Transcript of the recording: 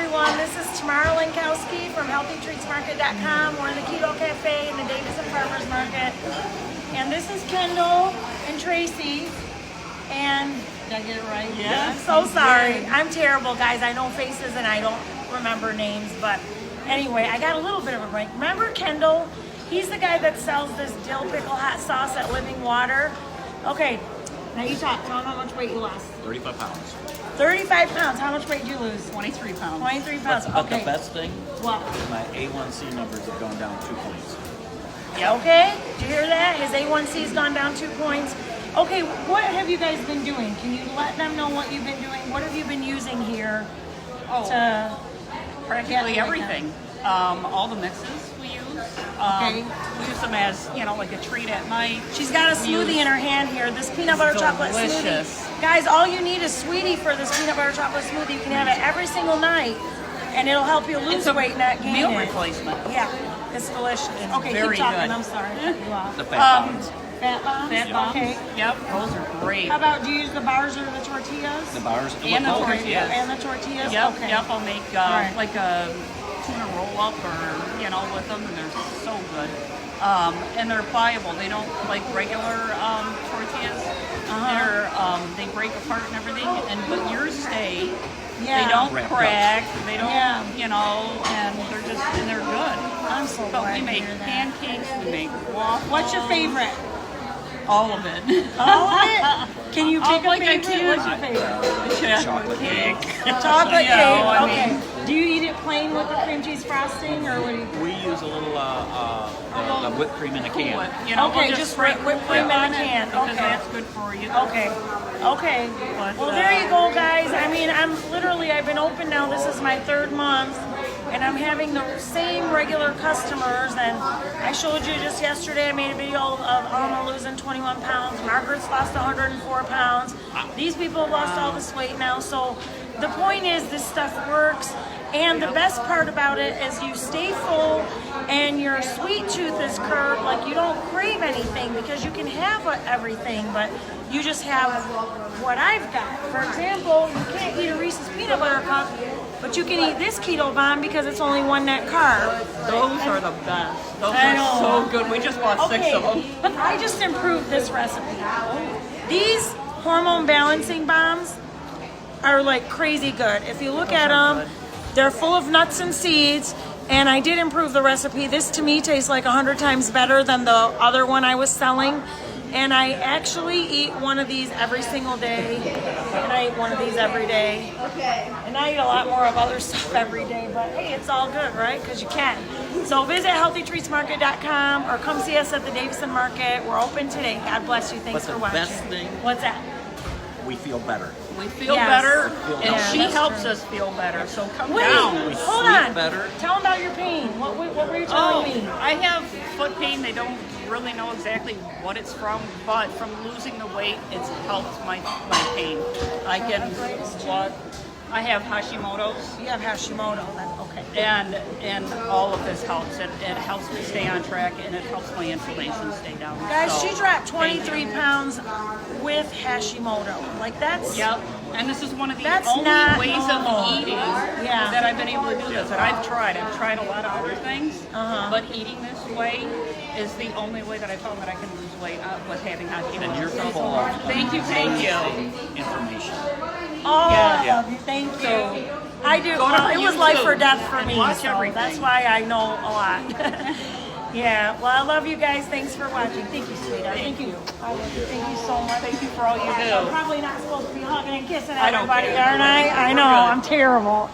everyone. This is Tamara Lankowski from HealthyTreatsMarket.com. We're in the Keto Cafe in the Davison Farmers Market. And this is Kendall and Tracy. And did I get it right? Yeah. I'm so sorry. I'm terrible, guys. I know faces and I don't remember names. But anyway, I got a little bit of a break. Remember Kendall? He's the guy that sells this dill pickle hot sauce at Living Water. Okay, now you talk. Tell them how much weight you lost. 35 pounds. 35 pounds. How much weight did you lose? 23 pounds. 23 pounds. But Okay. the best thing, What? my A1C numbers have gone down 2 points. Yeah. Okay. Did you hear that? His A1C's gone down 2 points. Okay. What have you guys been doing? Can you let them know what you've been doing? What have you been using here to Practically get everything. All the mixes we use. Okay. We use them as, like a treat at night. She's got a smoothie in her hand here. This peanut butter chocolate delicious. smoothie. Guys, all you need is Sweetie for this peanut butter chocolate smoothie. You can have it every single night, and it'll help you lose It's a weight, not gain meal it. replacement. Yeah, it's delicious. It's Okay, very keep talking. good. I'm sorry. I cut you off. The fat bombs. Fat bombs? Fat bombs. Okay. Yep, those are great. How about, do you use the bars or the tortillas? The bars. And the oh, tortillas. And the tortillas? Yep, Okay. yep. I'll make right. like a tuna roll up or with them, and they're so good. And they're pliable. They don't like regular tortillas. They break apart and everything. But yours stay. Yeah. They don't Wrapped crack. They don't, Yeah. and they're good. I'm so But glad we to make hear that. pancakes. We make waffles. What's your favorite? All of it. All of it? Can you pick a like I favorite? do. What's your favorite? Chocolate cake. Chocolate You know, cake. I Okay. mean- Do you eat it plain with the cream cheese frosting, or what do you? We use a little the whipped cream in a Cool can. it. Okay, We'll just spray whipped cream in a on it can. because Okay. that's good for you. Okay. Okay. But, Well, there you go, guys. I mean, I've been open now. This is my 3rd month, and I'm having the same regular customers. And I showed you just yesterday, I made a video of Alma losing 21 pounds. Margaret's lost 104 pounds. These people have lost all this weight now. So the point is, this stuff works. And the best part about it is you stay full and your sweet tooth is curbed. Like, you don't crave anything because you can have everything, but you just have what I've got. For example, you can't eat a Reese's peanut butter cup, but you can eat this keto bomb because it's only 1 net carb. Those are the best. Those I are know. so good. We just bought 6 of them. I just improved this recipe. These hormone balancing bombs are like crazy good. If you look at are them, good. they're full of nuts and seeds, and I did improve the recipe. This to me tastes like 100 times better than the other one I was selling. And I actually eat one of these every single day, and I eat one of these every day. And I eat a lot more of other stuff every day, but hey, it's all good, right? Because you can. So visit HealthyTreatsMarket.com or come see us at the Davison Market. We're open today. God bless you. Thanks But for the watching. best thing- What's that? We feel better. We feel Yes. better, and Yeah, she that's helps true. us feel better. So come Wait, down. hold sleep on. better. Tell them about your pain. What were you telling me? I have foot pain. They don't really know exactly what it's from, but from losing the weight, it's helped my pain. I can walk. I have Hashimoto's, You have Hashimoto, then okay. and all of this helps. It helps me stay on track, and it helps my inflammation stay down. Guys, So, she dropped thank 23 you. pounds with Hashimoto. Like, that's... Yep, and this is one of the That's only not ways normal. of eating Yeah. that I've been able to do this. And I've tried a lot of other things, but eating this way is the only way that I found that I can lose weight with having Hashimoto. And you're So, full of thank you. information. Oh, Yeah. I love you. Thank you. I do. Go to Well, it was life or YouTube death for and me, watch so everything. that's why I know a lot. Yeah, well, I love you guys. Thanks for watching. Thank you, sweetheart. Thank you. I love you. Thank you so much. Thank you for all you I'm do. probably not supposed to be hugging and kissing I don't everybody, care. aren't I? I know. You're good. I'm terrible.